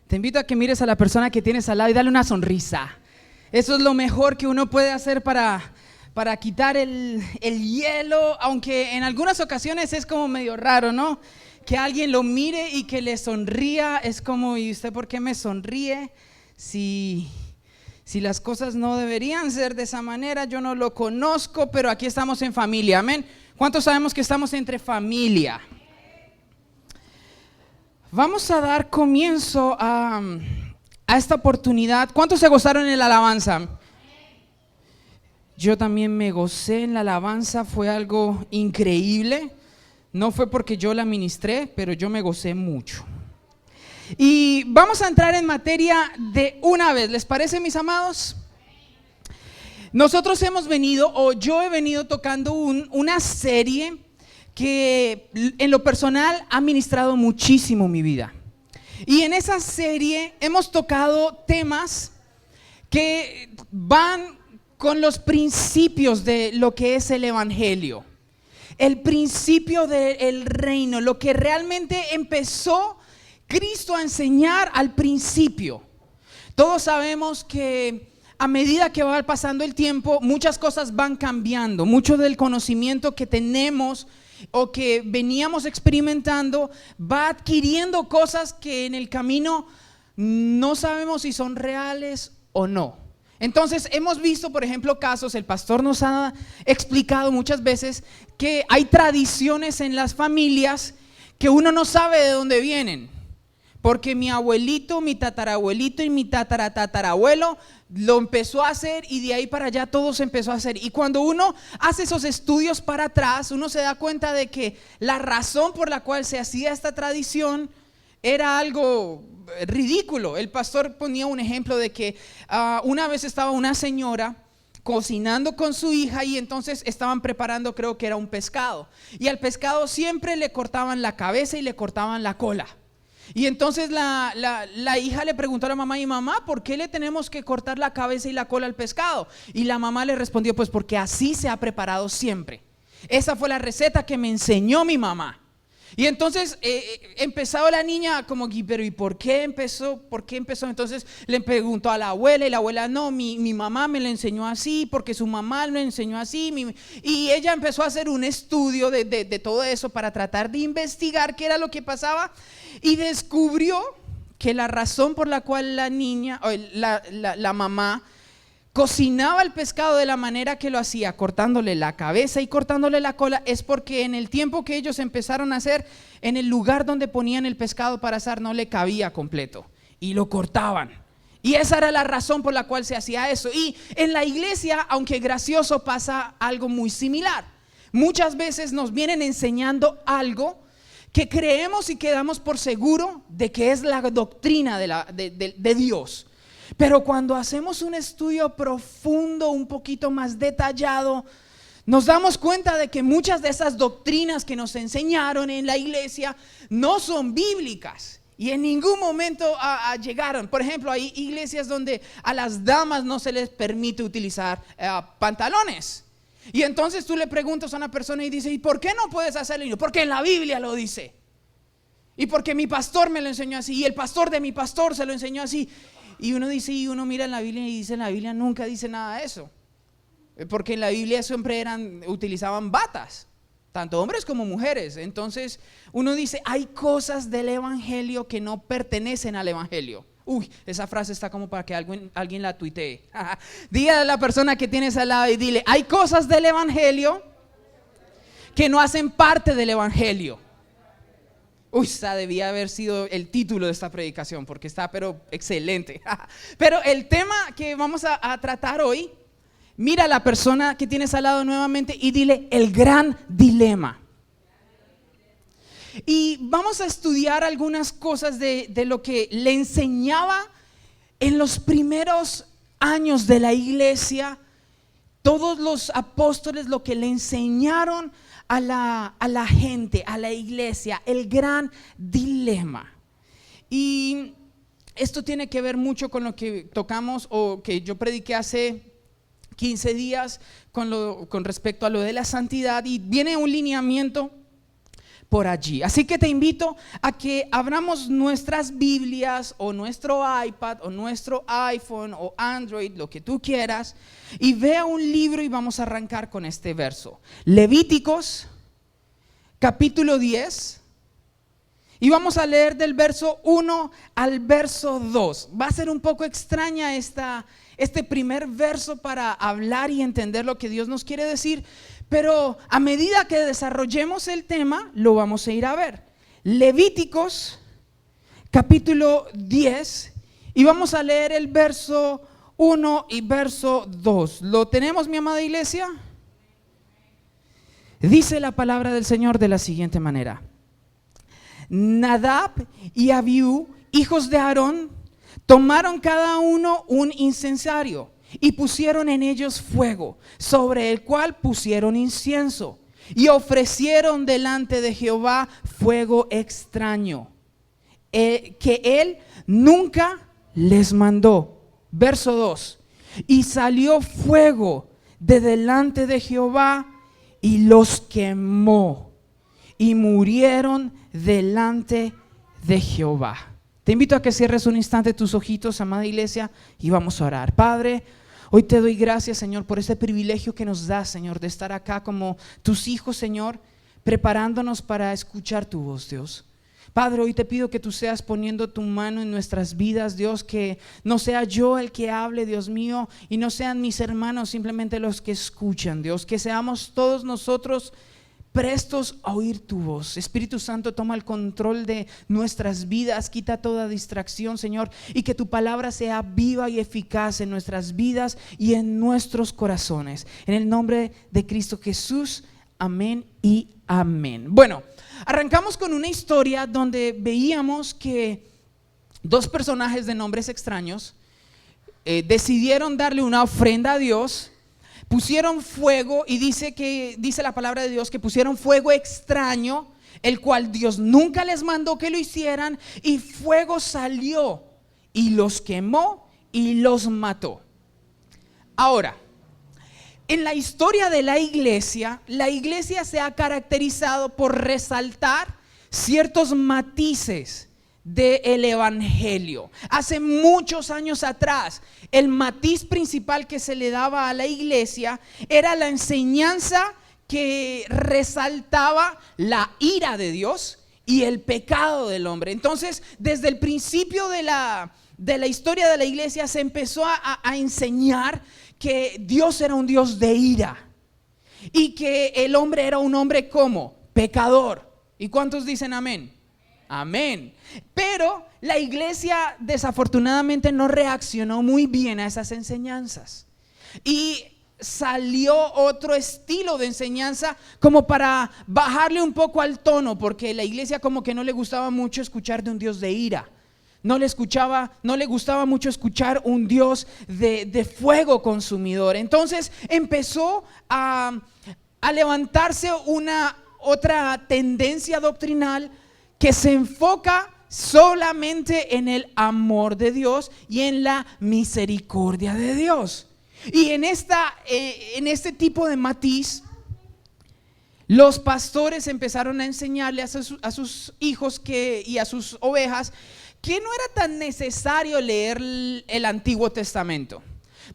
Te invito a que mires a la persona que tienes al lado y dale una sonrisa. Eso es lo mejor que uno puede hacer para quitar el hielo, aunque en algunas ocasiones es como medio raro, ¿no? Que alguien lo mire y que le sonría, es como, ¿y usted por qué me sonríe? Si las cosas no deberían ser de esa manera, yo no lo conozco, pero aquí estamos en familia, amén. ¿Cuántos sabemos que estamos entre familia? Vamos a dar comienzo a esta oportunidad. ¿Cuántos se gozaron en la alabanza? Yo también me gocé en la alabanza, fue algo increíble. No fue porque yo la ministré, pero yo me gocé mucho. Y vamos a entrar en materia de una vez, ¿les parece, mis amados? Nosotros hemos venido, o yo he venido tocando una serie que en lo personal ha ministrado muchísimo mi vida. Y en esa serie hemos tocado temas que van con los principios de lo que es el evangelio, el principio del reino, lo que realmente empezó Cristo a enseñar al principio. Todos sabemos que a medida que va pasando el tiempo, muchas cosas van cambiando, mucho del conocimiento que tenemos o que veníamos experimentando va adquiriendo cosas que en el camino no sabemos si son reales o no. Entonces hemos visto, por ejemplo, casos, el pastor nos ha explicado muchas veces que hay tradiciones en las familias que uno no sabe de dónde vienen, porque mi abuelito, mi tatarabuelito y mi tataratatarabuelo lo empezó a hacer y de ahí para allá todo se empezó a hacer. Y cuando uno hace esos estudios para atrás, uno se da cuenta de que la razón por la cual se hacía esta tradición era algo ridículo. El pastor ponía un ejemplo de que una vez estaba una señora cocinando con su hija y entonces estaban preparando, creo que era un pescado, y al pescado siempre le cortaban la cabeza y le cortaban la cola. Y entonces la hija le preguntó a la mamá: y mamá, ¿por qué le tenemos que cortar la cabeza y la cola al pescado? Y la mamá le respondió: pues porque así se ha preparado siempre. Esa fue la receta que me enseñó mi mamá. Y entonces empezó la niña como, pero ¿y por qué empezó? ¿Por qué empezó? Entonces le preguntó a la abuela y la abuela: no, mi mamá me la enseñó así, porque su mamá me enseñó así. Y ella empezó a hacer un estudio de todo eso para tratar de investigar qué era lo que pasaba, y descubrió que la razón por la cual la niña, o la mamá, cocinaba el pescado de la manera que lo hacía, cortándole la cabeza y cortándole la cola, es porque en el tiempo que ellos empezaron a hacer, en el lugar donde ponían el pescado para asar no le cabía completo y lo cortaban. Y esa era la razón por la cual se hacía eso. Y en la iglesia, aunque gracioso, pasa algo muy similar. Muchas veces nos vienen enseñando algo que creemos y quedamos por seguro de que es la doctrina de Dios. Pero cuando hacemos un estudio profundo, un poquito más detallado, nos damos cuenta de que muchas de esas doctrinas que nos enseñaron en la iglesia no son bíblicas y en ningún momento llegaron. Por ejemplo, hay iglesias donde a las damas no se les permite utilizar pantalones. Y entonces tú le preguntas a una persona y dice: ¿y por qué no puedes hacerlo? Y yo: porque en la Biblia lo dice. Y porque mi pastor me lo enseñó así, y el pastor de mi pastor se lo enseñó así. Y uno dice, y uno mira en la Biblia y dice: en la Biblia nunca dice nada de eso. Porque en la Biblia siempre utilizaban batas, tanto hombres como mujeres. Entonces uno dice: hay cosas del evangelio que no pertenecen al evangelio. Uy, esa frase está como para que alguien la tuitee. Dile a la persona que tienes al lado y dile: hay cosas del evangelio que no hacen parte del evangelio. Uy, esa debía haber sido el título de esta predicación, porque está pero excelente. Pero el tema que vamos a tratar hoy, mira a la persona que tienes al lado nuevamente y dile: el gran dilema. Y vamos a estudiar algunas cosas de lo que le enseñaba en los primeros años de la iglesia. Todos los apóstoles, lo que le enseñaron a la gente, a la iglesia, el gran dilema. Y esto tiene que ver mucho con lo que tocamos o que yo prediqué hace 15 días con respecto a lo de la santidad, y viene un lineamiento por allí. Así que te invito a que abramos nuestras Biblias o nuestro iPad o nuestro iPhone o Android, lo que tú quieras, y vea un libro y vamos a arrancar con este verso. Levíticos, capítulo 10, y vamos a leer del verso 1 al verso 2. Va a ser un poco extraña este primer verso para hablar y entender lo que Dios nos quiere decir, pero a medida que desarrollemos el tema, lo vamos a ir a ver. Levíticos, capítulo 10, y vamos a leer el verso 1 y verso 2. ¿Lo tenemos, mi amada iglesia? Dice la palabra del Señor de la siguiente manera: Nadab y Abiú, hijos de Aarón, tomaron cada uno un incensario y pusieron en ellos fuego, sobre el cual pusieron incienso, y ofrecieron delante de Jehová fuego extraño, que él nunca les mandó. Verso 2: y salió fuego de delante de Jehová y los quemó, y murieron delante de Jehová. Te invito a que cierres un instante tus ojitos, amada iglesia, y vamos a orar. Padre, hoy te doy gracias, Señor, por este privilegio que nos das, Señor, de estar acá como tus hijos, Señor, preparándonos para escuchar tu voz, Dios. Padre, hoy te pido que tú seas poniendo tu mano en nuestras vidas, Dios, que no sea yo el que hable, Dios mío, y no sean mis hermanos simplemente los que escuchan, Dios, que seamos todos nosotros prestos a oír tu voz. Espíritu Santo, toma el control de nuestras vidas, quita toda distracción, Señor, y que tu palabra sea viva y eficaz en nuestras vidas y en nuestros corazones. En el nombre de Cristo Jesús, amén y amén. Bueno, arrancamos con una historia donde veíamos que dos personajes de nombres extraños decidieron darle una ofrenda a Dios. Pusieron fuego, y dice la palabra de Dios que pusieron fuego extraño, el cual Dios nunca les mandó que lo hicieran, y fuego salió y los quemó y los mató. Ahora, en la historia de la iglesia se ha caracterizado por resaltar ciertos matices del evangelio. Hace muchos años atrás, el matiz principal que se le daba a la iglesia era la enseñanza que resaltaba la ira de Dios y el pecado del hombre. Entonces, desde el principio de la historia de la iglesia se empezó a enseñar que Dios era un Dios de ira y que el hombre era un hombre como pecador. ¿Y cuántos dicen amén? Amén. Pero la iglesia desafortunadamente no reaccionó muy bien a esas enseñanzas y salió otro estilo de enseñanza como para bajarle un poco al tono, porque la iglesia como que no le gustaba mucho escuchar de un Dios de ira. No le gustaba mucho escuchar un Dios de fuego consumidor. Entonces empezó a levantarse una otra tendencia doctrinal que se enfoca solamente en el amor de Dios y en la misericordia de Dios. Y en este tipo de matiz, los pastores empezaron a enseñarle a sus hijos y a sus ovejas que no era tan necesario leer el Antiguo Testamento,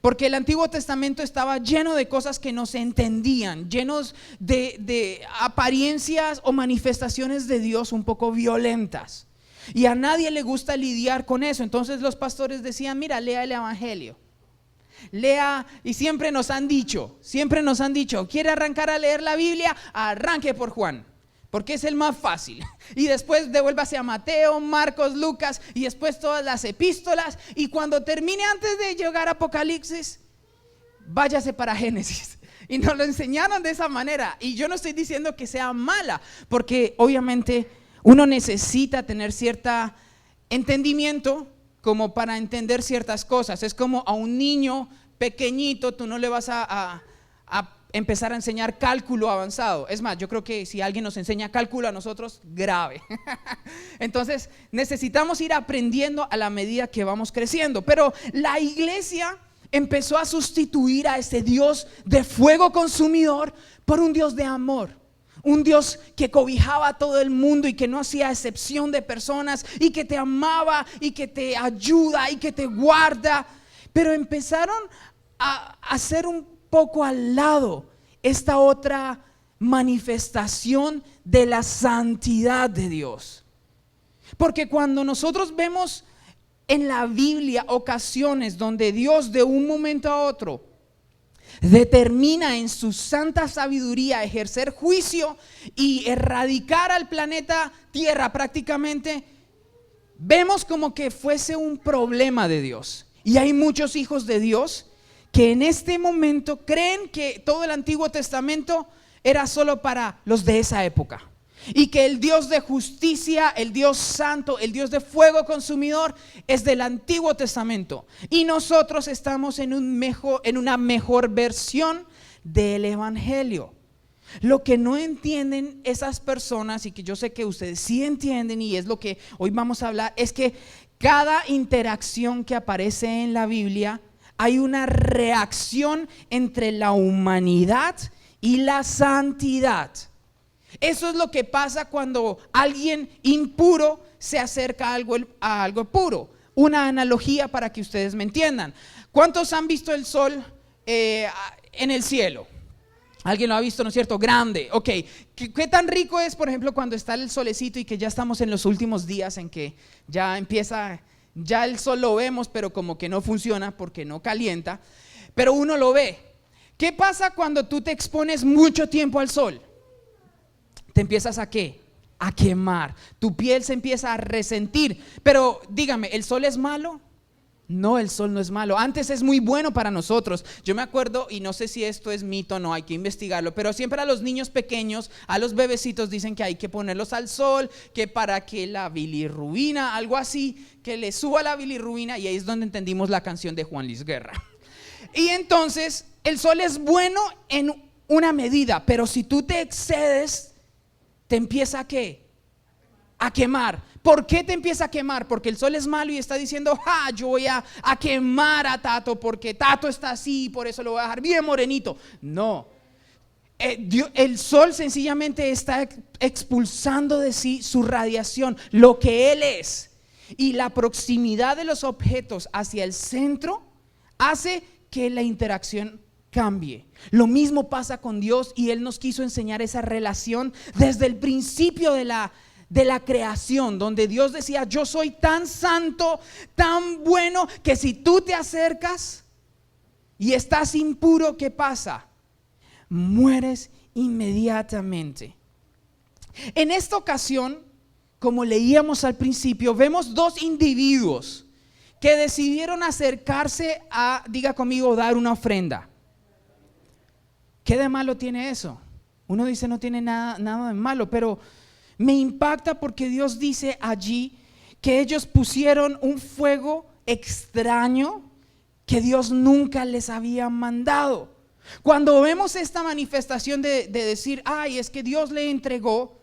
porque el Antiguo Testamento estaba lleno de cosas que no se entendían, llenos de apariencias o manifestaciones de Dios un poco violentas, y a nadie le gusta lidiar con eso. Entonces los pastores decían: mira, lea el Evangelio, lea, y siempre nos han dicho, ¿quiere arrancar a leer la Biblia? Arranque por Juan, porque es el más fácil, y después devuélvase a Mateo, Marcos, Lucas, y después todas las epístolas, y cuando termine, antes de llegar a Apocalipsis, váyase para Génesis. Y nos lo enseñaron de esa manera, y yo no estoy diciendo que sea mala, porque obviamente uno necesita tener cierto entendimiento como para entender ciertas cosas. Es como a un niño pequeñito, tú no le vas a empezar a enseñar cálculo avanzado. Es más, yo creo que si alguien nos enseña cálculo a nosotros, grave. Entonces necesitamos ir aprendiendo a la medida que vamos creciendo. Pero la iglesia empezó a sustituir a ese Dios de fuego consumidor por un Dios de amor, un Dios que cobijaba a todo el mundo y que no hacía excepción de personas y que te amaba y que te ayuda y que te guarda. Pero empezaron a hacer un poco al lado esta otra manifestación de la santidad de Dios. Porque cuando nosotros vemos en la Biblia ocasiones donde Dios de un momento a otro determina en su santa sabiduría ejercer juicio y erradicar al planeta Tierra prácticamente, vemos como que fuese un problema de Dios. Y hay muchos hijos de Dios que en este momento creen que todo el Antiguo Testamento era solo para los de esa época, y que el Dios de justicia, el Dios santo, el Dios de fuego consumidor es del Antiguo Testamento, y nosotros estamos en una mejor versión del Evangelio. Lo que no entienden esas personas, y que yo sé que ustedes sí entienden, y es lo que hoy vamos a hablar, es que cada interacción que aparece en la Biblia hay una reacción entre la humanidad y la santidad. Eso es lo que pasa cuando alguien impuro se acerca a algo puro. Una analogía para que ustedes me entiendan. ¿Cuántos han visto el sol en el cielo? ¿Alguien lo ha visto, no es cierto? Grande, ok. ¿Qué tan rico es, por ejemplo, cuando está el solecito y que ya estamos en los últimos días en que ya empieza, ya el sol lo vemos, pero como que no funciona porque no calienta, pero uno lo ve. ¿Qué pasa cuando tú te expones mucho tiempo al sol? Te empiezas ¿a qué? A quemar. Tu piel se empieza a resentir. Pero dígame, ¿el sol es malo? No, el sol no es malo. Antes es muy bueno para nosotros. Yo me acuerdo, y no sé si esto es mito o no, hay que investigarlo, pero siempre a los niños pequeños, a los bebecitos dicen que hay que ponerlos al sol, que para que la bilirrubina, algo así, que le suba la bilirrubina, y ahí es donde entendimos la canción de Juan Luis Guerra. Y entonces, el sol es bueno en una medida, pero si tú te excedes, te empieza ¿a qué? A quemar. ¿Por qué te empieza a quemar? Porque el sol es malo y está diciendo, yo voy a quemar a Tato porque Tato está así y por eso lo voy a dejar bien morenito. No, el sol sencillamente está expulsando de sí su radiación, lo que él es. Y la proximidad de los objetos hacia el centro hace que la interacción cambie. Lo mismo pasa con Dios, y Él nos quiso enseñar esa relación desde el principio de la creación, donde Dios decía, yo soy tan santo, tan bueno, que si tú te acercas y estás impuro, ¿qué pasa? Mueres inmediatamente. En esta ocasión, como leíamos al principio, vemos dos individuos que decidieron acercarse a, diga conmigo, dar una ofrenda. ¿Qué de malo tiene eso? Uno dice no tiene nada de malo, pero me impacta porque Dios dice allí que ellos pusieron un fuego extraño que Dios nunca les había mandado. Cuando vemos esta manifestación de decir, es que Dios le entregó,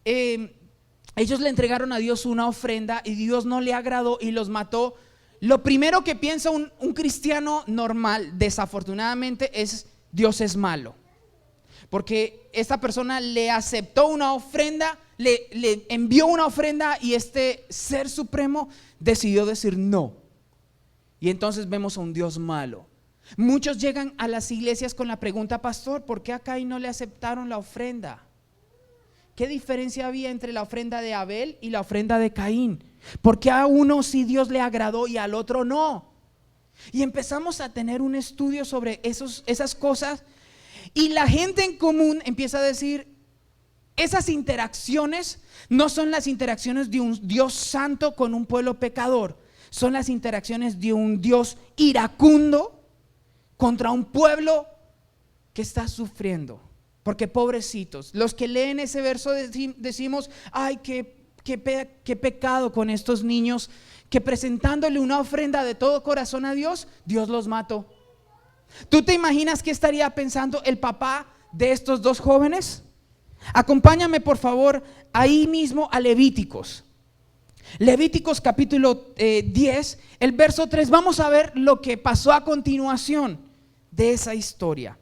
ellos le entregaron a Dios una ofrenda y Dios no le agradó y los mató. Lo primero que piensa un cristiano normal, desafortunadamente, es Dios es malo, porque esta persona le aceptó una ofrenda, le envió una ofrenda, y este ser supremo decidió decir no. Y entonces vemos a un Dios malo. Muchos llegan a las iglesias con la pregunta, pastor, ¿por qué a Caín no le aceptaron la ofrenda? ¿Qué diferencia había entre la ofrenda de Abel y la ofrenda de Caín? ¿Por qué a uno sí Dios le agradó y al otro no? Y empezamos a tener un estudio sobre esas cosas, y la gente en común empieza a decir, esas interacciones no son las interacciones de un Dios santo con un pueblo pecador, son las interacciones de un Dios iracundo contra un pueblo que está sufriendo. Porque pobrecitos, los que leen ese verso decimos, qué pecado con estos niños que presentándole una ofrenda de todo corazón a Dios, Dios los mató. ¿Tú te imaginas qué estaría pensando el papá de estos dos jóvenes? Acompáñame por favor ahí mismo a Levíticos. Levíticos capítulo 10, el verso 3. Vamos a ver lo que pasó a continuación de esa historia.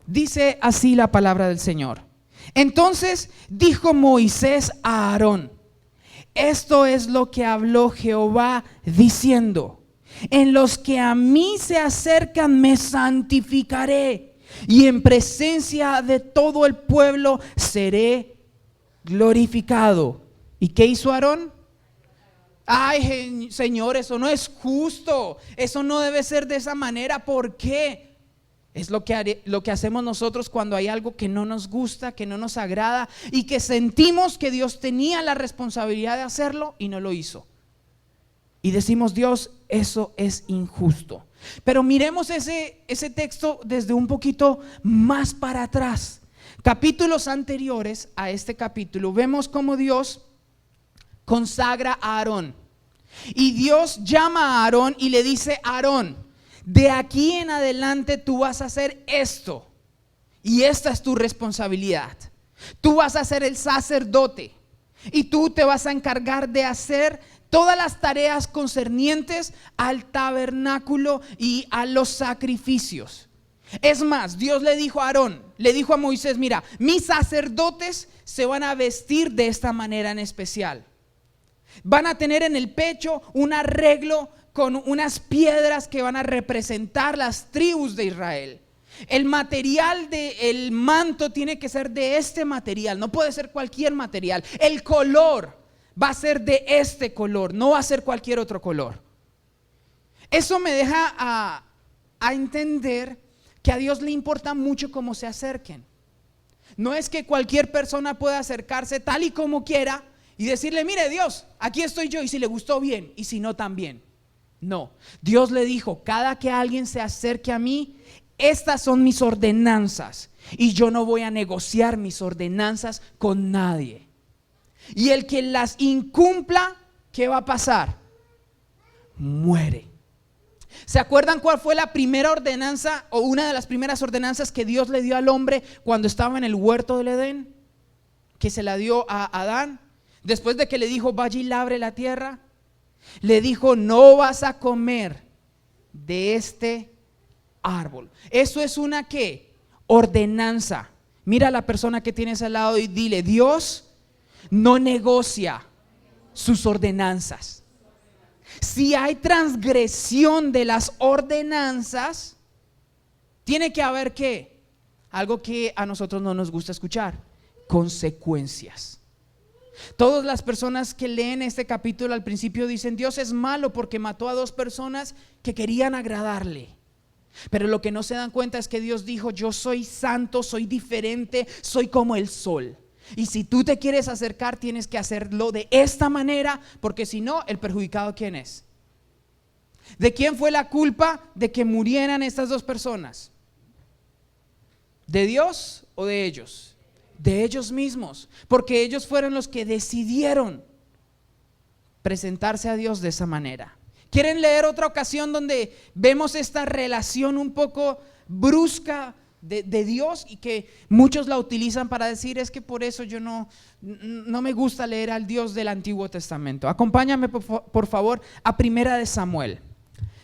Dice así la palabra del Señor. Entonces dijo Moisés a Aarón: esto es lo que habló Jehová diciendo: en los que a mí se acercan me santificaré, y en presencia de todo el pueblo seré glorificado. ¿Y qué hizo Aarón? Ay, Señor, eso no es justo, eso no debe ser de esa manera. ¿Por qué? Es lo que hacemos nosotros cuando hay algo que no nos gusta, que no nos agrada y que sentimos que Dios tenía la responsabilidad de hacerlo y no lo hizo. Y decimos: Dios, eso es injusto. Pero miremos ese texto desde un poquito más para atrás. Capítulos anteriores a este capítulo, vemos cómo Dios consagra a Aarón. Y Dios llama a Aarón y le dice: Aarón, de aquí en adelante tú vas a hacer esto, y esta es tu responsabilidad. Tú vas a ser el sacerdote y tú te vas a encargar de hacer todas las tareas concernientes al tabernáculo y a los sacrificios. Es más, Dios le dijo a Aarón, le dijo a Moisés: mira, mis sacerdotes se van a vestir de esta manera en especial. Van a tener en el pecho un arreglo con unas piedras que van a representar las tribus de Israel. El material del manto tiene que ser de este material, no puede ser cualquier material. El color va a ser de este color, no va a ser cualquier otro color. Eso me deja a entender que a Dios le importa mucho cómo se acerquen. No es que cualquier persona pueda acercarse tal y como quiera y decirle: mire Dios, aquí estoy yo, y si le gustó bien, y si no también. No, Dios le dijo: cada que alguien se acerque a mí, estas son mis ordenanzas, y yo no voy a negociar mis ordenanzas con nadie. Y el que las incumpla, ¿qué va a pasar? Muere. ¿Se acuerdan cuál fue la primera ordenanza, o una de las primeras ordenanzas que Dios le dio al hombre cuando estaba en el huerto del Edén? Que se la dio a Adán, después de que le dijo: vaya y labre la tierra. Le dijo: no vas a comer de este árbol. Eso es una ¿qué? Ordenanza. Mira a la persona que tienes al lado y dile: Dios no negocia sus ordenanzas. Si hay transgresión de las ordenanzas, tiene que haber ¿qué? Algo que a nosotros no nos gusta escuchar: consecuencias. Todas las personas que leen este capítulo al principio dicen: Dios es malo porque mató a 2 personas que querían agradarle. Pero lo que no se dan cuenta es que Dios dijo: yo soy santo, soy diferente, soy como el sol. Y si tú te quieres acercar, tienes que hacerlo de esta manera, porque si no, el perjudicado ¿quién es? ¿De quién fue la culpa de que murieran estas 2 personas? ¿De Dios o de ellos? De ellos mismos, porque ellos fueron los que decidieron presentarse a Dios de esa manera. ¿Quieren leer otra ocasión donde vemos esta relación un poco brusca de Dios y que muchos la utilizan para decir: es que por eso yo no me gusta leer al Dios del Antiguo Testamento? Acompáñame por favor a Primera de Samuel.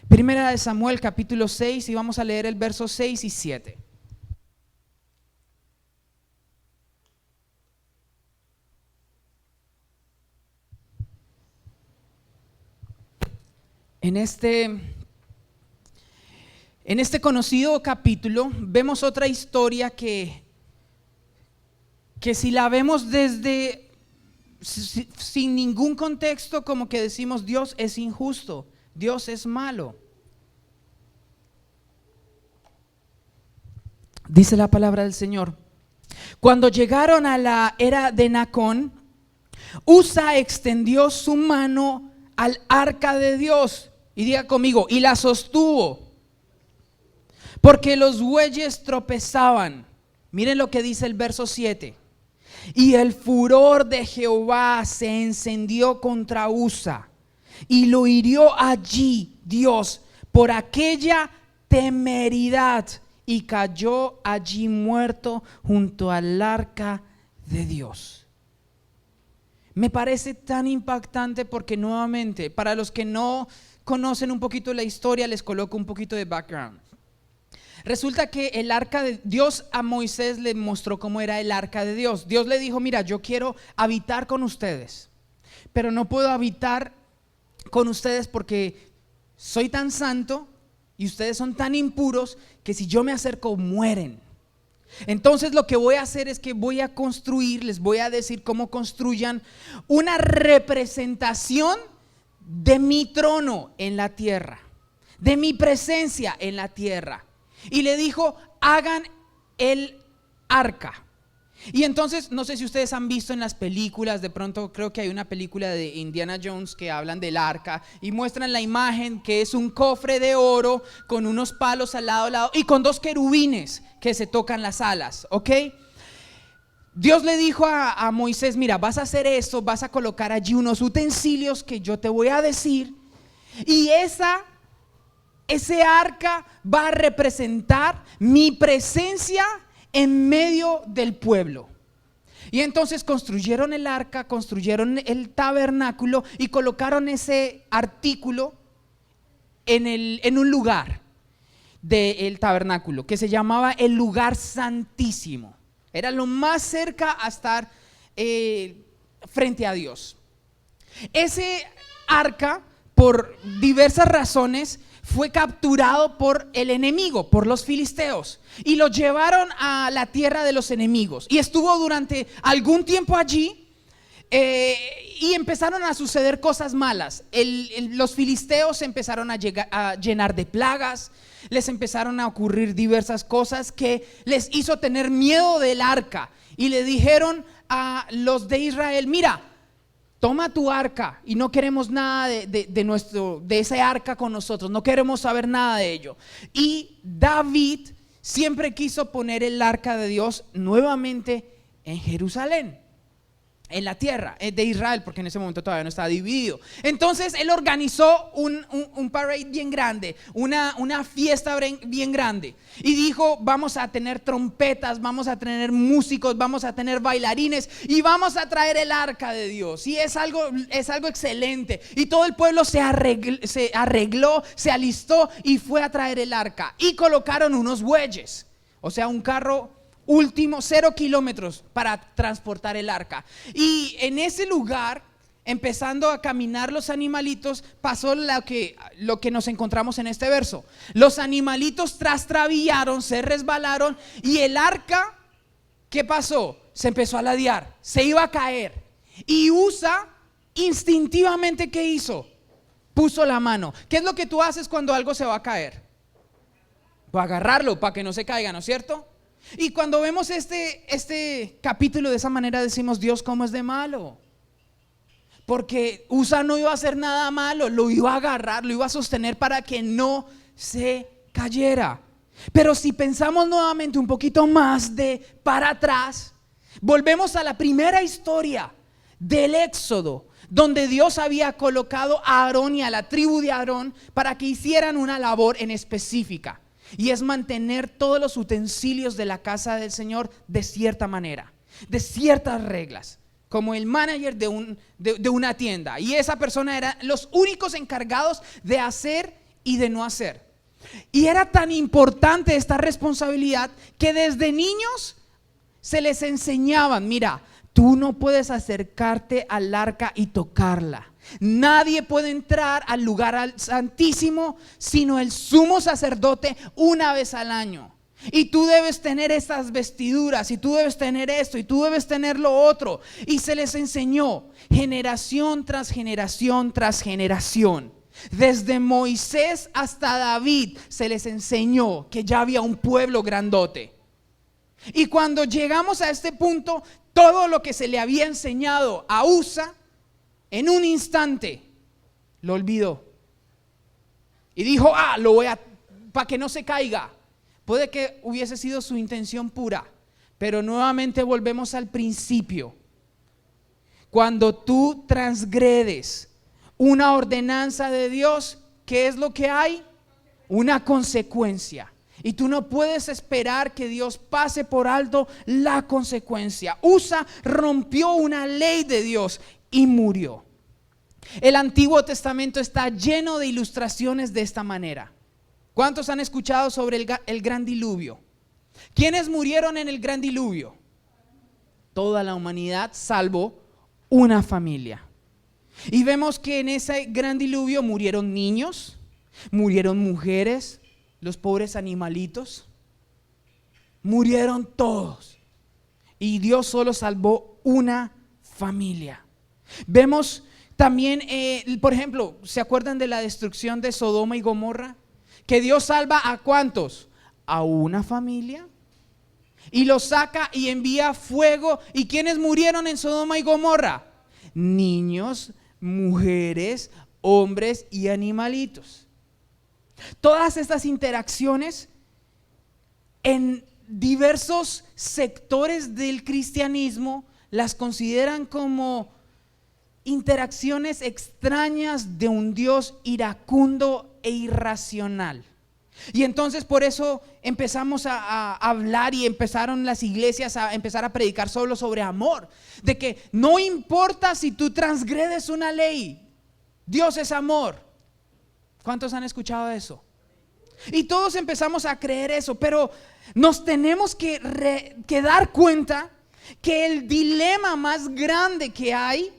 Primera de Samuel capítulo 6, y vamos a leer el verso 6 y 7. En este conocido capítulo vemos otra historia que si la vemos desde sin ningún contexto, como que decimos: Dios es injusto, Dios es malo. Dice la palabra del Señor: cuando llegaron a la era de Nacón, Usa extendió su mano al arca de Dios, y diga conmigo, y la sostuvo, porque los bueyes tropezaban. Miren lo que dice el verso 7. Y el furor de Jehová se encendió contra Usa, y lo hirió allí Dios por aquella temeridad, y cayó allí muerto junto al arca de Dios. Me parece tan impactante porque, nuevamente, para los que no conocen un poquito la historia, les coloco un poquito de background. Resulta que el arca de Dios, a Moisés le mostró cómo era el arca de Dios. Dios le dijo: mira, yo quiero habitar con ustedes, pero no puedo habitar con ustedes porque soy tan santo y ustedes son tan impuros que si yo me acerco mueren. Entonces lo que voy a hacer es que voy a construir, les voy a decir cómo construyan una representación de mi trono en la tierra, de mi presencia en la tierra. Y le dijo: hagan el arca. Y entonces, no sé si ustedes han visto en las películas, de pronto creo que hay una película de Indiana Jones que hablan del arca y muestran la imagen que es un cofre de oro con unos palos al lado y con dos querubines que se tocan las alas, ¿ok? Dios le dijo a Moisés: mira, vas a hacer esto, vas a colocar allí unos utensilios que yo te voy a decir, y ese arca va a representar mi presencia en medio del pueblo. Y entonces construyeron el arca, construyeron el tabernáculo y colocaron ese artículo en un lugar del tabernáculo que se llamaba el lugar santísimo. Era lo más cerca a estar frente a Dios. Ese arca, por diversas razones, fue capturado por el enemigo, por los filisteos, y lo llevaron a la tierra de los enemigos. Y estuvo durante algún tiempo allí, y empezaron a suceder cosas malas. Los filisteos empezaron a llenar de plagas, les empezaron a ocurrir diversas cosas que les hizo tener miedo del arca. Y le dijeron a los de Israel: mira, toma tu arca y no queremos nada de ese arca con nosotros, no queremos saber nada de ello. Y David siempre quiso poner el arca de Dios nuevamente en Jerusalén, en la tierra de Israel, porque en ese momento todavía no estaba dividido. Entonces él organizó un parade bien grande, una fiesta bien grande, y dijo: vamos a tener trompetas, vamos a tener músicos, vamos a tener bailarines y vamos a traer el arca de Dios. Y es algo excelente. Y todo el pueblo se arregló, se alistó y fue a traer el arca. Y colocaron unos bueyes, o sea, un carro último, 0 kilómetros para transportar el arca. Y en ese lugar, empezando a caminar los animalitos, pasó lo que nos encontramos en este verso. Los animalitos trastravillaron, se resbalaron, y el arca, ¿qué pasó? Se empezó a ladear, se iba a caer. Y Usa instintivamente, ¿qué hizo? Puso la mano. ¿Qué es lo que tú haces cuando algo se va a caer? Para agarrarlo, para que no se caiga, ¿no es cierto? Y cuando vemos este capítulo de esa manera, decimos: Dios, ¿cómo es de malo? Porque Usa no iba a hacer nada malo, lo iba a agarrar, lo iba a sostener para que no se cayera. Pero si pensamos nuevamente un poquito más para atrás, volvemos a la primera historia del Éxodo, donde Dios había colocado a Aarón y a la tribu de Aarón para que hicieran una labor en específica. Y es mantener todos los utensilios de la casa del Señor de cierta manera, de ciertas reglas, como el manager de una tienda. Y esa persona era los únicos encargados de hacer y de no hacer. Y era tan importante esta responsabilidad que desde niños se les enseñaban: mira, tú no puedes acercarte al arca y tocarla. Nadie puede entrar al lugar santísimo sino el sumo sacerdote una vez al año. Y tú debes tener estas vestiduras, y tú debes tener esto, y tú debes tener lo otro. Y se les enseñó generación tras generación tras generación. Desde Moisés hasta David se les enseñó que ya había un pueblo grandote. Y cuando llegamos a este punto, todo lo que se le había enseñado a Usa, en un instante lo olvidó y dijo: lo voy a, para que no se caiga. Puede que hubiese sido su intención pura, pero nuevamente volvemos al principio. Cuando tú transgredes una ordenanza de Dios, ¿qué es lo que hay? Una consecuencia. Y tú no puedes esperar que Dios pase por alto la consecuencia. Usa rompió una ley de Dios y murió. El Antiguo Testamento está lleno de ilustraciones de esta manera. ¿Cuántos han escuchado sobre el gran diluvio? ¿Quiénes murieron en el gran diluvio? Toda la humanidad salvo una familia. Y vemos que en ese gran diluvio murieron niños, murieron mujeres, los pobres animalitos, murieron todos. Y Dios solo salvó una familia. Vemos también, por ejemplo, ¿se acuerdan de la destrucción de Sodoma y Gomorra? Que Dios salva ¿a cuántos? A una familia. Y los saca y envía fuego. ¿Y quiénes murieron en Sodoma y Gomorra? Niños, mujeres, hombres y animalitos. Todas estas interacciones en diversos sectores del cristianismo las consideran como interacciones extrañas de un Dios iracundo e irracional. Y entonces por eso empezamos a hablar y empezaron las iglesias a empezar a predicar solo sobre amor, de que no importa si tú transgredes una ley, Dios es amor. ¿Cuántos han escuchado eso? Y todos empezamos a creer eso, pero nos tenemos que dar cuenta que el dilema más grande que hay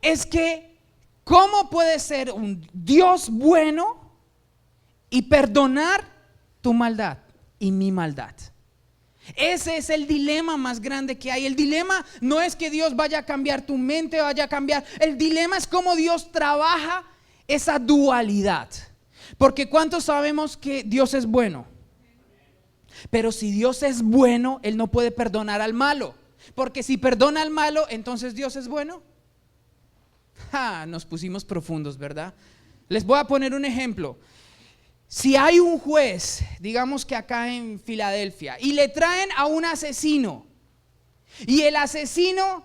es que ¿cómo puede ser un Dios bueno y perdonar tu maldad y mi maldad? Ese es el dilema más grande que hay. El dilema no es que Dios vaya a cambiar tu mente, vaya a cambiar. El dilema es cómo Dios trabaja esa dualidad. Porque ¿cuántos sabemos que Dios es bueno? Pero si Dios es bueno, Él no puede perdonar al malo. Porque si perdona al malo, entonces Dios es bueno. Nos pusimos profundos, ¿verdad? Les voy a poner un ejemplo. Si hay un juez, digamos que acá en Filadelfia, y le traen a un asesino, y el asesino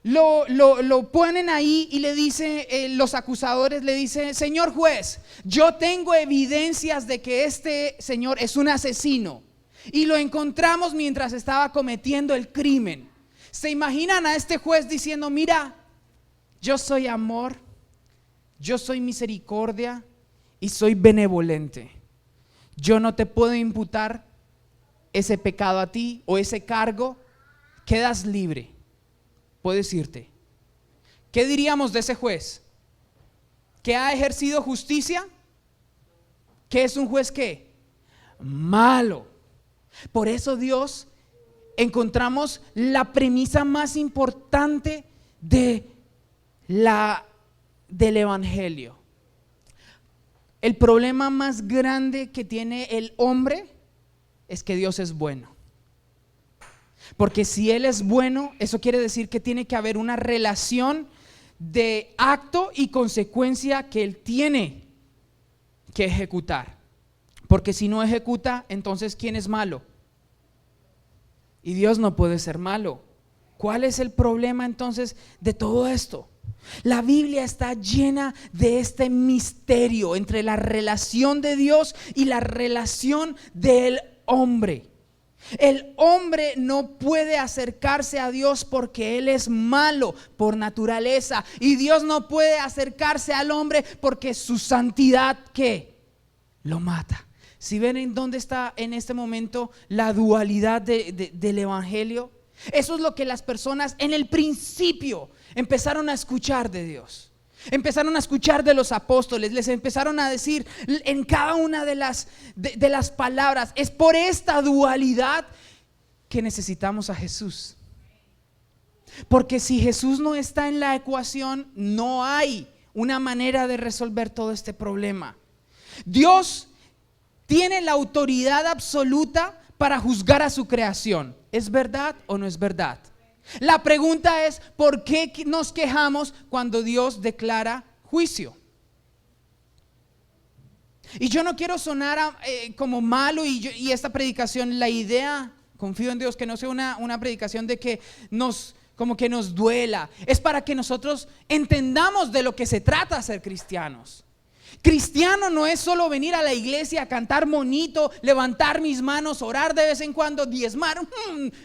lo ponen ahí y le dice, los acusadores le dicen: señor juez, yo tengo evidencias de que este señor es un asesino y lo encontramos mientras estaba cometiendo el crimen. ¿Se imaginan a este juez diciendo: mira, yo soy amor, yo soy misericordia y soy benevolente, yo no te puedo imputar ese pecado a ti o ese cargo, quedas libre, puedes irte? ¿Qué diríamos de ese juez? ¿Que ha ejercido justicia? ¿Que es un juez qué? Malo. Por eso Dios, encontramos la premisa más importante del evangelio. El problema más grande que tiene el hombre es que Dios es bueno. Porque si Él es bueno, eso quiere decir que tiene que haber una relación de acto y consecuencia que Él tiene que ejecutar. Porque si no ejecuta, entonces ¿quién es malo? Y Dios no puede ser malo. ¿Cuál es el problema entonces de todo esto? La Biblia está llena de este misterio entre la relación de Dios y la relación del hombre. El hombre no puede acercarse a Dios porque Él es malo por naturaleza, y Dios no puede acercarse al hombre porque su santidad ¿qué? Lo mata. Si ven en dónde está en este momento la dualidad del evangelio, eso es lo que las personas en el principio empezaron a escuchar de Dios. Empezaron a escuchar de los apóstoles, les empezaron a decir en cada una de las palabras: es por esta dualidad que necesitamos a Jesús. Porque si Jesús no está en la ecuación, no hay una manera de resolver todo este problema. Dios tiene la autoridad absoluta para juzgar a su creación. ¿Es verdad o no es verdad? La pregunta es: ¿por qué nos quejamos cuando Dios declara juicio? Y yo no quiero sonar como malo, y esta predicación, la idea, confío en Dios, que no sea una predicación de que como que nos duela. Es para que nosotros entendamos de lo que se trata ser cristianos. Cristiano no es solo venir a la iglesia, cantar bonito, levantar mis manos, orar de vez en cuando, diezmar,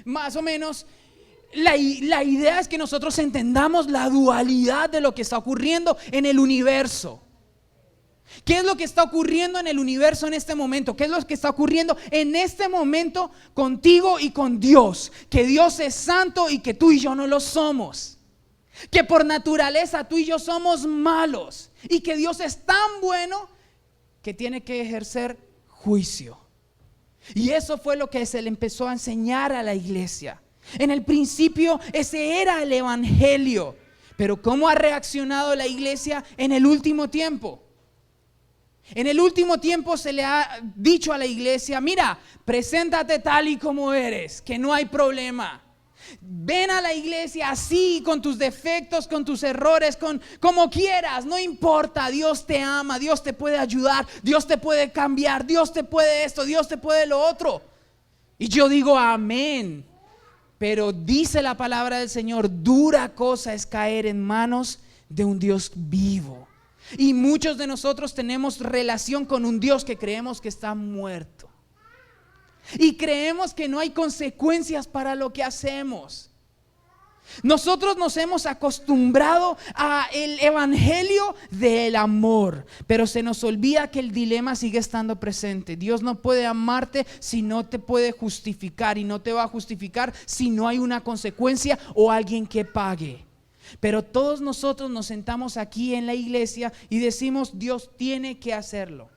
más o menos. La idea es que nosotros entendamos la dualidad de lo que está ocurriendo en el universo. ¿Qué es lo que está ocurriendo en el universo en este momento? ¿Qué es lo que está ocurriendo en este momento contigo y con Dios? Que Dios es santo y que tú y yo no lo somos. Que por naturaleza tú y yo somos malos. Y que Dios es tan bueno que tiene que ejercer juicio. Y eso fue lo que se le empezó a enseñar a la iglesia. En el principio ese era el evangelio. Pero ¿cómo ha reaccionado la iglesia en el último tiempo? En el último tiempo se le ha dicho a la iglesia: mira, preséntate tal y como eres, que no hay problema. Ven a la iglesia así, con tus defectos, con tus errores, con como quieras, no importa. Dios te ama, Dios te puede ayudar, Dios te puede cambiar, Dios te puede esto, Dios te puede lo otro. Y yo digo amén. Pero dice la palabra del Señor: dura cosa es caer en manos de un Dios vivo. Y muchos de nosotros tenemos relación con un Dios que creemos que está muerto. Y creemos que no hay consecuencias para lo que hacemos. Nosotros nos hemos acostumbrado a el evangelio del amor, pero se nos olvida que el dilema sigue estando presente. Dios no puede amarte si no te puede justificar, y no te va a justificar si no hay una consecuencia o alguien que pague. Pero todos nosotros nos sentamos aquí en la iglesia y decimos: Dios tiene que hacerlo.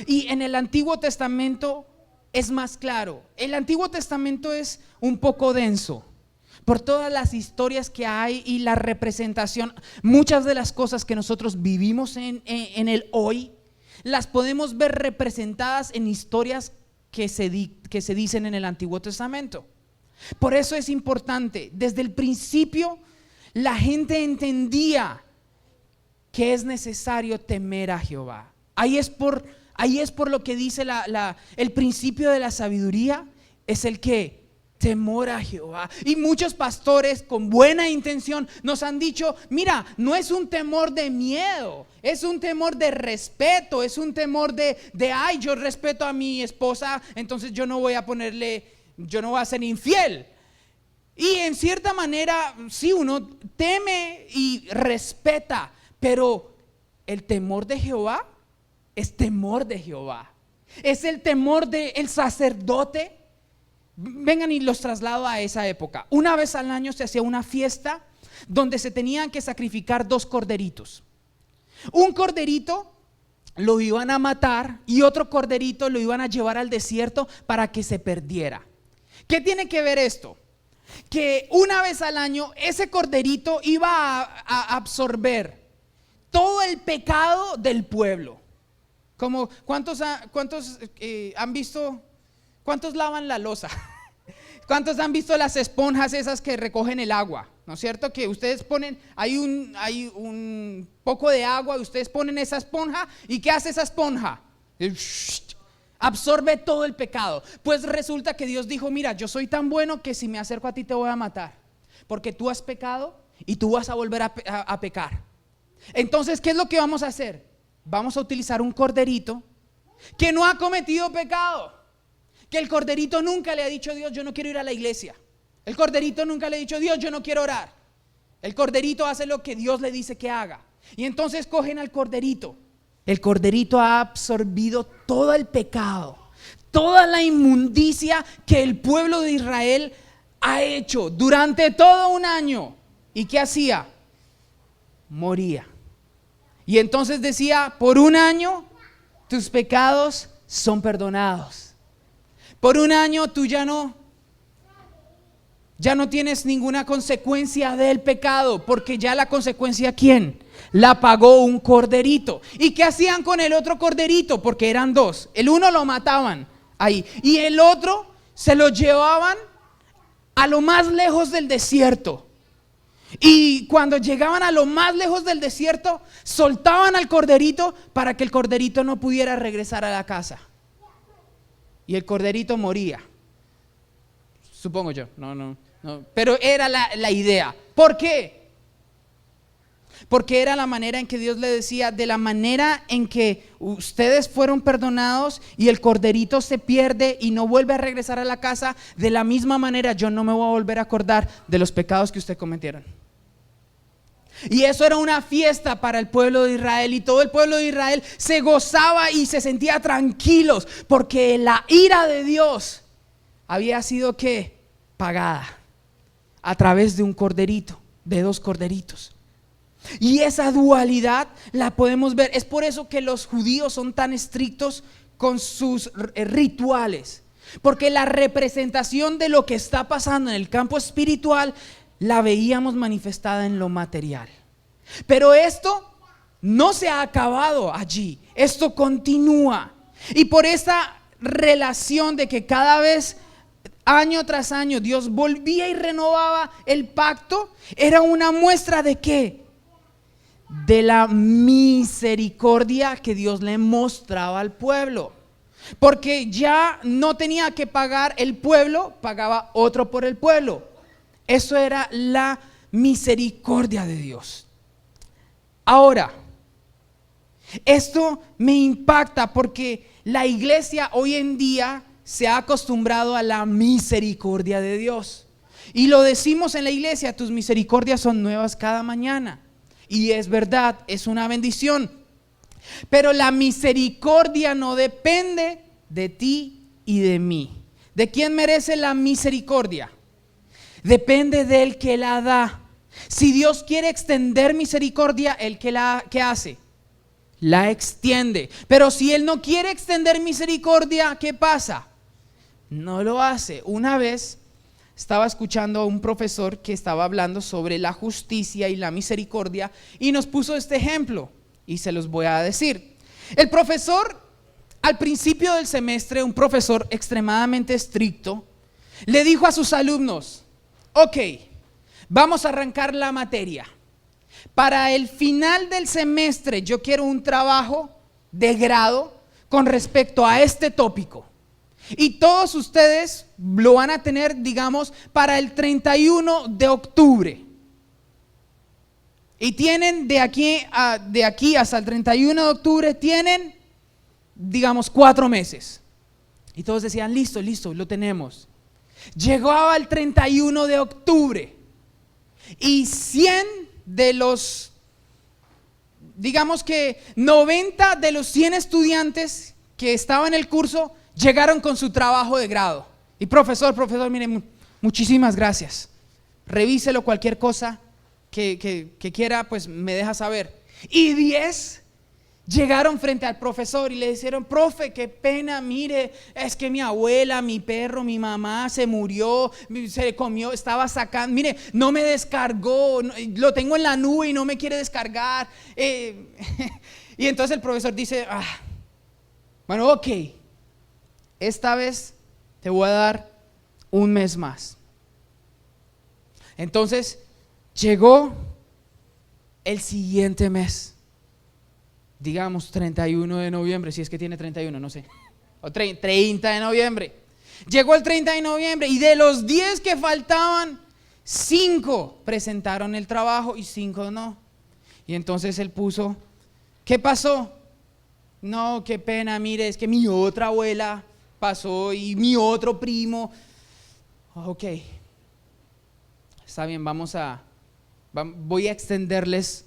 Y en el Antiguo Testamento es más claro. El Antiguo Testamento es un poco denso por todas las historias que hay y la representación. Muchas de las cosas que nosotros vivimos en el hoy las podemos ver representadas en historias que se dicen en el Antiguo Testamento. Por eso es importante. Desde el principio la gente entendía que es necesario temer a Jehová. Ahí es por lo que dice el principio de la sabiduría, es el que temor a Jehová. Y muchos pastores con buena intención nos han dicho: mira, no es un temor de miedo, es un temor de respeto, es un temor de ay, yo respeto a mi esposa, entonces yo no voy a ser infiel. Y en cierta manera sí, uno teme y respeta, pero el temor de Jehová es temor de Jehová. Es el temor del sacerdote. Vengan y los traslado a esa época. Una vez al año se hacía una fiesta donde se tenían que sacrificar 2 corderitos. Un corderito lo iban a matar y otro corderito lo iban a llevar al desierto para que se perdiera. ¿Qué tiene que ver esto? Que una vez al año ese corderito iba a absorber todo el pecado del pueblo. Como ¿cuántos han visto? ¿Cuántos lavan la loza? ¿Cuántos han visto las esponjas esas que recogen el agua? ¿No es cierto? Que ustedes ponen, hay un poco de agua y ustedes ponen esa esponja. ¿Y qué hace esa esponja? Absorbe todo el pecado. Pues resulta que Dios dijo: mira, yo soy tan bueno que si me acerco a ti te voy a matar, porque tú has pecado y tú vas a volver a pecar. Entonces, ¿qué es lo que vamos a hacer? Vamos a utilizar un corderito que no ha cometido pecado, que el corderito nunca le ha dicho a Dios: yo no quiero ir a la iglesia. El corderito nunca le ha dicho: Dios, yo no quiero orar. El corderito hace lo que Dios le dice que haga. Y entonces cogen al corderito. El corderito ha absorbido todo el pecado, toda la inmundicia que el pueblo de Israel ha hecho durante todo un año. ¿Y qué hacía? Moría. Y entonces decía: por un año tus pecados son perdonados. Por un año tú ya no tienes ninguna consecuencia del pecado, porque ya la consecuencia, ¿quién? La pagó un corderito. ¿Y qué hacían con el otro corderito? Porque eran 2. El uno lo mataban ahí y el otro se lo llevaban a lo más lejos del desierto. Y cuando llegaban a lo más lejos del desierto, soltaban al corderito para que el corderito no pudiera regresar a la casa. Y el corderito moría. Supongo yo, no. Pero era la idea. ¿Por qué? Porque era la manera en que Dios le decía: de la manera en que ustedes fueron perdonados y el corderito se pierde y no vuelve a regresar a la casa, de la misma manera yo no me voy a volver a acordar de los pecados que ustedes cometieron. Y eso era una fiesta para el pueblo de Israel, y todo el pueblo de Israel se gozaba y se sentía tranquilos porque la ira de Dios había sido ¿qué? Pagada a través de un corderito, de 2 corderitos. Y esa dualidad la podemos ver. Es por eso que los judíos son tan estrictos con sus rituales, porque la representación de lo que está pasando en el campo espiritual la veíamos manifestada en lo material. Pero esto no se ha acabado allí, esto continúa. Y por esta relación de que cada vez, año tras año, Dios volvía y renovaba el pacto, era una muestra de ¿qué? De la misericordia que Dios le mostraba al pueblo. Porque ya no tenía que pagar el pueblo, pagaba otro por el pueblo. Eso era la misericordia de Dios. Ahora, esto me impacta porque la iglesia hoy en día se ha acostumbrado a la misericordia de Dios. Y lo decimos en la iglesia: tus misericordias son nuevas cada mañana. Y es verdad, es una bendición. Pero la misericordia no depende de ti y de mí. ¿De quién merece la misericordia? Depende del que la da. Si Dios quiere extender misericordia, ¿el qué hace? La extiende. Pero si Él no quiere extender misericordia, ¿qué pasa? No lo hace. Una vez estaba escuchando a un profesor que estaba hablando sobre la justicia y la misericordia y nos puso este ejemplo y se los voy a decir. El profesor, al principio del semestre, un profesor extremadamente estricto, le dijo a sus alumnos: ok, vamos a arrancar la materia. Para el final del semestre yo quiero un trabajo de grado con respecto a este tópico. Y todos ustedes lo van a tener, digamos, para el 31 de octubre. Y tienen de aquí hasta el 31 de octubre, tienen, digamos, 4 meses. Y todos decían: listo, lo tenemos. Llegaba el 31 de octubre y 100 de los, digamos que 90 de los 100 estudiantes que estaban en el curso llegaron con su trabajo de grado. Y profesor, mire, muchísimas gracias. Revíselo, cualquier cosa que quiera, pues me deja saber. Y 10 llegaron frente al profesor y le dijeron: profe, qué pena, mire, es que mi abuela, mi perro, mi mamá se murió, se comió, estaba sacando, mire, no me descargó, lo tengo en la nube y no me quiere descargar. Y entonces el profesor dice: bueno, ok, esta vez te voy a dar un mes más. Entonces llegó el siguiente mes, digamos 31 de noviembre, si es que tiene 31, no sé, o 30 de noviembre. Llegó el 30 de noviembre y de los 10 que faltaban, 5 presentaron el trabajo y 5 no. Y entonces él puso: ¿qué pasó? No, qué pena, mire, es que mi otra abuela pasó y mi otro primo. Ok, está bien, voy a extenderles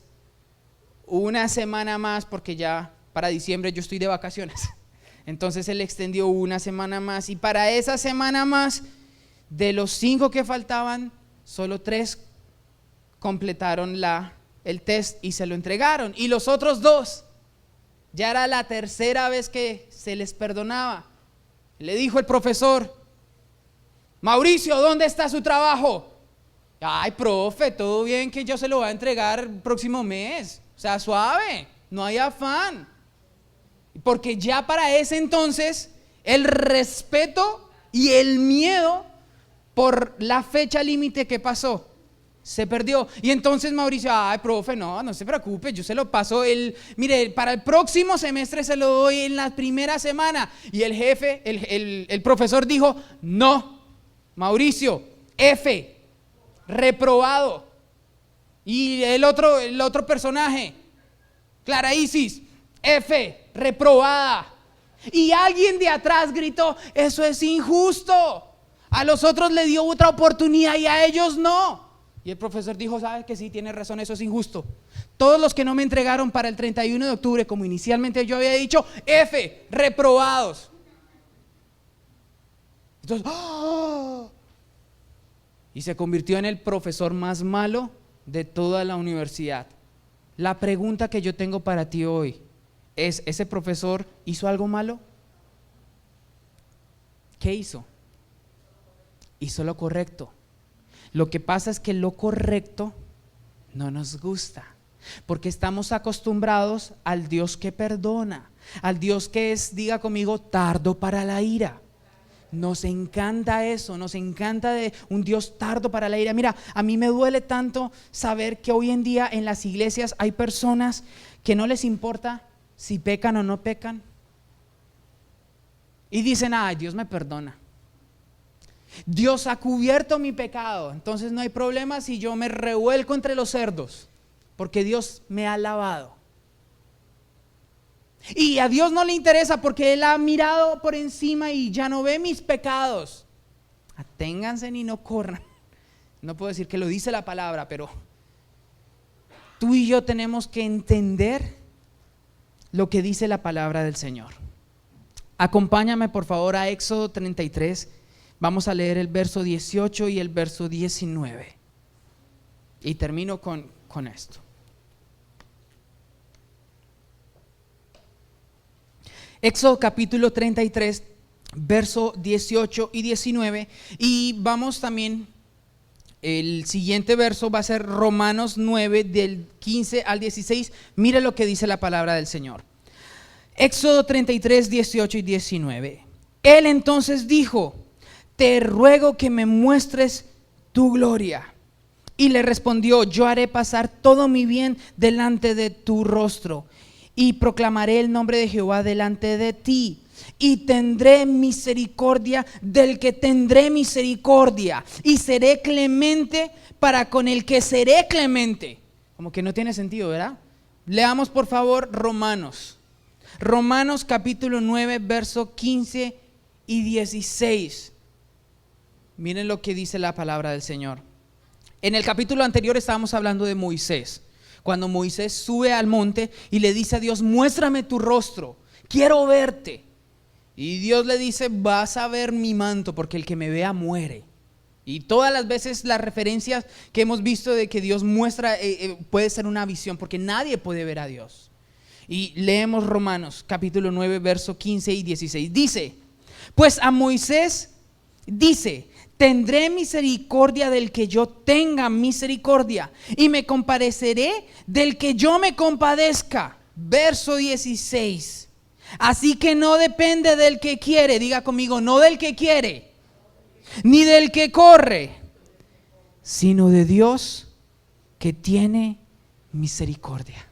una semana más porque ya para diciembre yo estoy de vacaciones. Entonces él extendió una semana más y para esa semana más, de los 5 que faltaban, solo 3 completaron el test y se lo entregaron. Y los otros 2, ya era la tercera vez que se les perdonaba. Le dijo el profesor: Mauricio, ¿dónde está su trabajo? Ay, profe, todo bien, que yo se lo voy a entregar el próximo mes. O sea, suave, no hay afán. Porque ya para ese entonces el respeto y el miedo por la fecha límite que pasó se perdió. Y entonces Mauricio: ay, profe, no se preocupe, yo se lo paso mire, para el próximo semestre se lo doy en la primera semana. Y el jefe, el profesor dijo: no, Mauricio, F, reprobado. Y el otro personaje, Clara Isis, F, reprobada. Y alguien de atrás gritó: eso es injusto. A los otros le dio otra oportunidad y a ellos no. Y el profesor dijo, ¿sabes que sí? Tiene razón, eso es injusto. Todos los que no me entregaron para el 31 de octubre, como inicialmente yo había dicho, F, reprobados. Entonces, ¡oh! Y se convirtió en el profesor más malo de toda la universidad. La pregunta que yo tengo para ti hoy es, ¿ese profesor hizo algo malo? ¿Qué hizo? Hizo lo correcto. Lo que pasa es que lo correcto no nos gusta, porque estamos acostumbrados al Dios que perdona, al Dios que es, diga conmigo, tardo para la ira. Nos encanta eso, nos encanta de un Dios tardo para la ira. Mira, a mí me duele tanto saber que hoy en día en las iglesias hay personas que no les importa si pecan o no pecan. Y dicen, ay, Dios me perdona. Dios ha cubierto mi pecado, entonces no hay problema si yo me revuelco entre los cerdos, porque Dios me ha lavado. Y a Dios no le interesa porque Él ha mirado por encima y ya no ve mis pecados. Aténganse y no corran. No puedo decir que lo dice la palabra, pero tú y yo tenemos que entender lo que dice la palabra del Señor. Acompáñame por favor a Éxodo 33. Vamos a leer el verso 18 y el verso 19. Y termino con esto. Éxodo capítulo 33, verso 18 y 19. Y vamos también, el siguiente verso va a ser Romanos 9, del 15 al 16. Mira lo que dice la palabra del Señor. Éxodo 33, 18 y 19. Él entonces dijo: te ruego que me muestres tu gloria. Y le respondió: yo haré pasar todo mi bien delante de tu rostro, y proclamaré el nombre de Jehová delante de ti, y tendré misericordia del que tendré misericordia, y seré clemente para con el que seré clemente. Como que no tiene sentido, ¿verdad? Leamos por favor Romanos capítulo 9, verso 15 y 16. Miren lo que dice la palabra del Señor. En el capítulo anterior estábamos hablando de Moisés. Cuando Moisés sube al monte y le dice a Dios: muéstrame tu rostro, quiero verte. Y Dios le dice: vas a ver mi manto, porque el que me vea muere. Y todas las veces las referencias que hemos visto de que Dios muestra puede ser una visión, porque nadie puede ver a Dios. Y leemos Romanos capítulo 9, verso 15 y 16. Dice: pues a Moisés dice: tendré misericordia del que yo tenga misericordia, y me compadeceré del que yo me compadezca. Verso 16. Así que no depende del que quiere, diga conmigo, no del que quiere, ni del que corre, sino de Dios que tiene misericordia.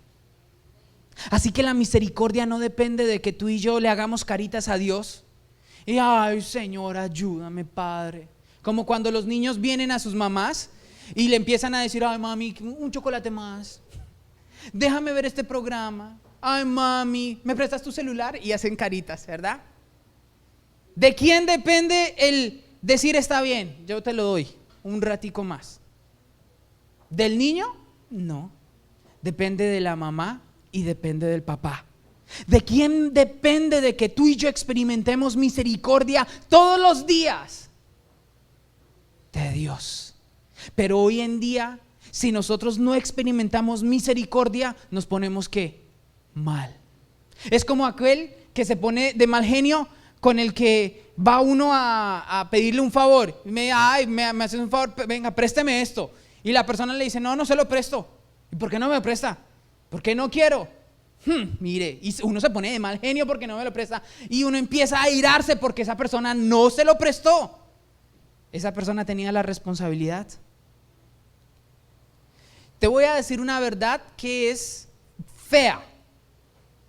Así que la misericordia no depende de que tú y yo le hagamos caritas a Dios y ay Señor, ayúdame Padre. Como cuando los niños vienen a sus mamás y le empiezan a decir: ay mami, un chocolate más, déjame ver este programa, ay mami, ¿me prestas tu celular? Y hacen caritas, ¿verdad? ¿De quién depende el decir está bien, yo te lo doy un ratico más? ¿Del niño? No, depende de la mamá y depende del papá. ¿De quién depende de que tú y yo experimentemos misericordia todos los días? De Dios. Pero hoy en día, si nosotros no experimentamos misericordia, nos ponemos ¿qué? Mal. Es como aquel que se pone de mal genio con el que va uno a pedirle un favor. Me haces un favor, venga, présteme esto. Y la persona le dice: no se lo presto. ¿Y por qué no me presta? Porque no quiero. Mire, y uno se pone de mal genio porque no me lo presta, y uno empieza a airarse porque esa persona no se lo prestó. Esa persona tenía la responsabilidad. Te voy a decir una verdad que es fea,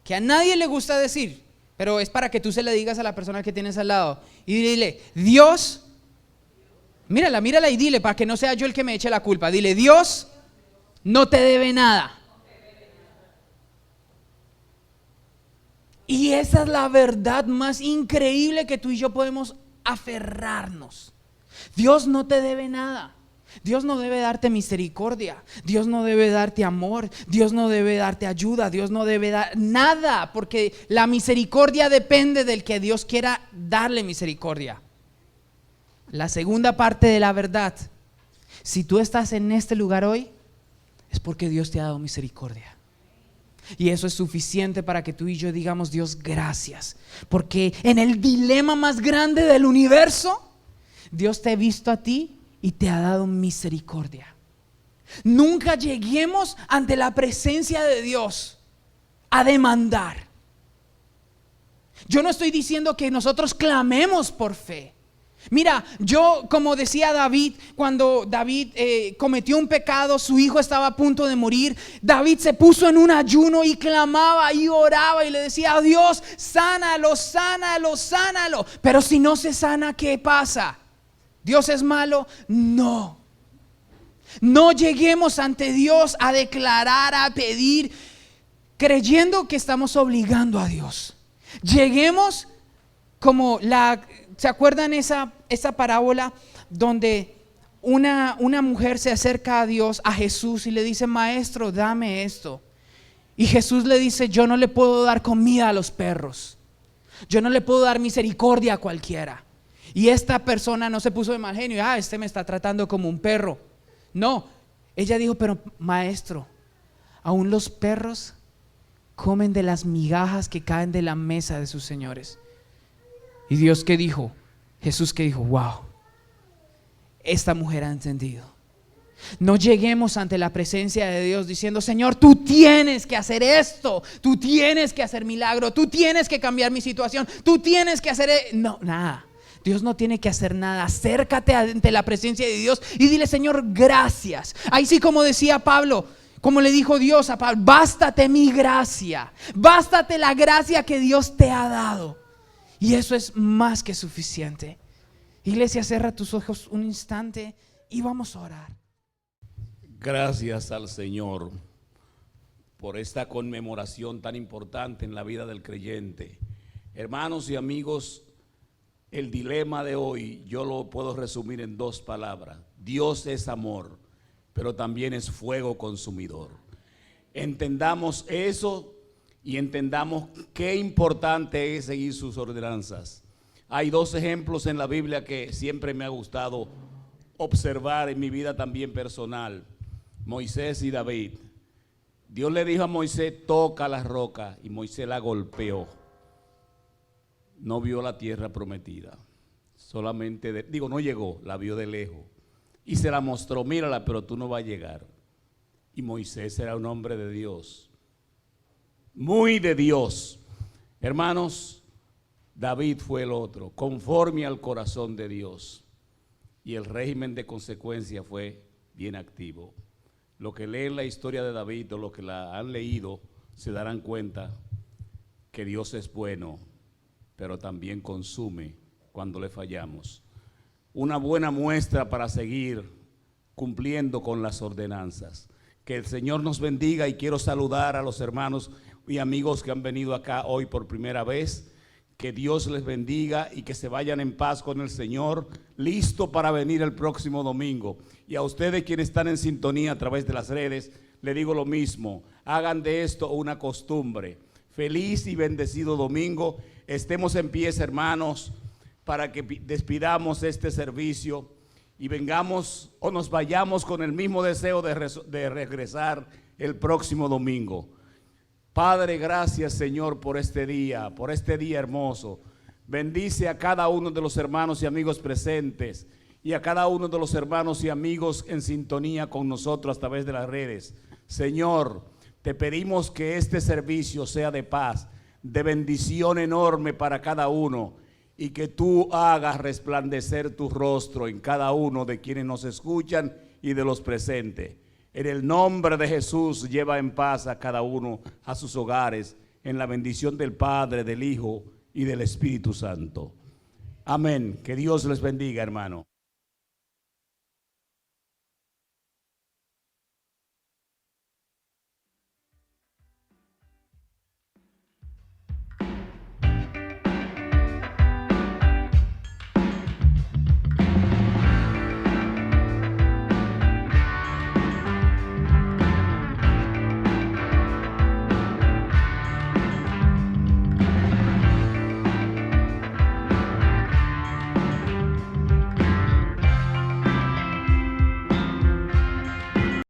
que a nadie le gusta decir, pero es para que tú se le digas a la persona que tienes al lado y dile: Dios, mírala y dile, para que no sea yo el que me eche la culpa, dile: Dios no te debe nada. Y esa es la verdad más increíble que tú y yo podemos aferrarnos. Dios no te debe nada. Dios no debe darte misericordia, Dios no debe darte amor, Dios no debe darte ayuda, Dios no debe dar nada, porque la misericordia depende del que Dios quiera darle misericordia. La segunda parte de la verdad: si tú estás en este lugar hoy, es porque Dios te ha dado misericordia. Y eso es suficiente para que tú y yo digamos: Dios, gracias, porque en el dilema más grande del universo, Dios te ha visto a ti y te ha dado misericordia. Nunca lleguemos ante la presencia de Dios a demandar. Yo no estoy diciendo que nosotros clamemos por fe. Mira, yo, como decía David, cuando David cometió un pecado, su hijo estaba a punto de morir, David se puso en un ayuno y clamaba y oraba y le decía a Dios: sánalo, sánalo, sánalo. Pero si no se sana, ¿qué pasa? ¿Dios es malo? No. No lleguemos ante Dios a declarar, a pedir, creyendo que estamos obligando a Dios. Lleguemos como ¿se acuerdan esa parábola donde una mujer se acerca a Dios, a Jesús, y le dice: maestro, dame esto? Y Jesús le dice: yo no le puedo dar comida a los perros, yo no le puedo dar misericordia a cualquiera. Y esta persona no se puso de mal genio: este me está tratando como un perro. No, ella dijo: pero maestro, aún los perros comen de las migajas que caen de la mesa de sus señores. Y Dios, ¿qué dijo? Jesús, ¿qué dijo? Wow, esta mujer ha entendido. No lleguemos ante la presencia de Dios diciendo: Señor, tú tienes que hacer esto, tú tienes que hacer milagro, tú tienes que cambiar mi situación, tú tienes que hacer no, nada. Dios no tiene que hacer nada. Acércate ante la presencia de Dios y dile: Señor, gracias. Ahí sí, como decía Pablo, como le dijo Dios a Pablo: bástate mi gracia, bástate la gracia que Dios te ha dado. Y eso es más que suficiente. Iglesia, cierra tus ojos un instante y vamos a orar. Gracias al Señor por esta conmemoración tan importante en la vida del creyente. Hermanos y amigos, el dilema de hoy yo lo puedo resumir en dos palabras: Dios es amor, pero también es fuego consumidor. Entendamos eso y entendamos qué importante es seguir sus ordenanzas. Hay dos ejemplos en la Biblia que siempre me ha gustado observar en mi vida también personal: Moisés y David. Dios le dijo a Moisés: toca la roca, y Moisés la golpeó. No vio la tierra prometida, solamente, no llegó, la vio de lejos. Y se la mostró: mírala, pero tú no vas a llegar. Y Moisés era un hombre de Dios, muy de Dios. Hermanos, David fue el otro, conforme al corazón de Dios. Y el régimen de consecuencia fue bien activo. Lo que leen la historia de David o lo que la han leído se darán cuenta que Dios es bueno, pero también consume cuando le fallamos. Una buena muestra para seguir cumpliendo con las ordenanzas. Que el Señor nos bendiga, y quiero saludar a los hermanos y amigos que han venido acá hoy por primera vez. Que Dios les bendiga y que se vayan en paz con el Señor, listo para venir el próximo domingo. Y a ustedes quienes están en sintonía a través de las redes, le digo lo mismo: hagan de esto una costumbre. Feliz y bendecido domingo. Estemos en pie, hermanos, para que despidamos este servicio y vengamos o nos vayamos con el mismo deseo de regresar el próximo domingo. Padre, gracias, Señor, por este día hermoso. Bendice a cada uno de los hermanos y amigos presentes y a cada uno de los hermanos y amigos en sintonía con nosotros a través de las redes. Señor, te pedimos que este servicio sea de paz, de bendición enorme para cada uno, y que tú hagas resplandecer tu rostro en cada uno de quienes nos escuchan y de los presentes. En el nombre de Jesús, lleva en paz a cada uno a sus hogares, en la bendición del Padre, del Hijo y del Espíritu Santo. Amén. Que Dios les bendiga, hermano.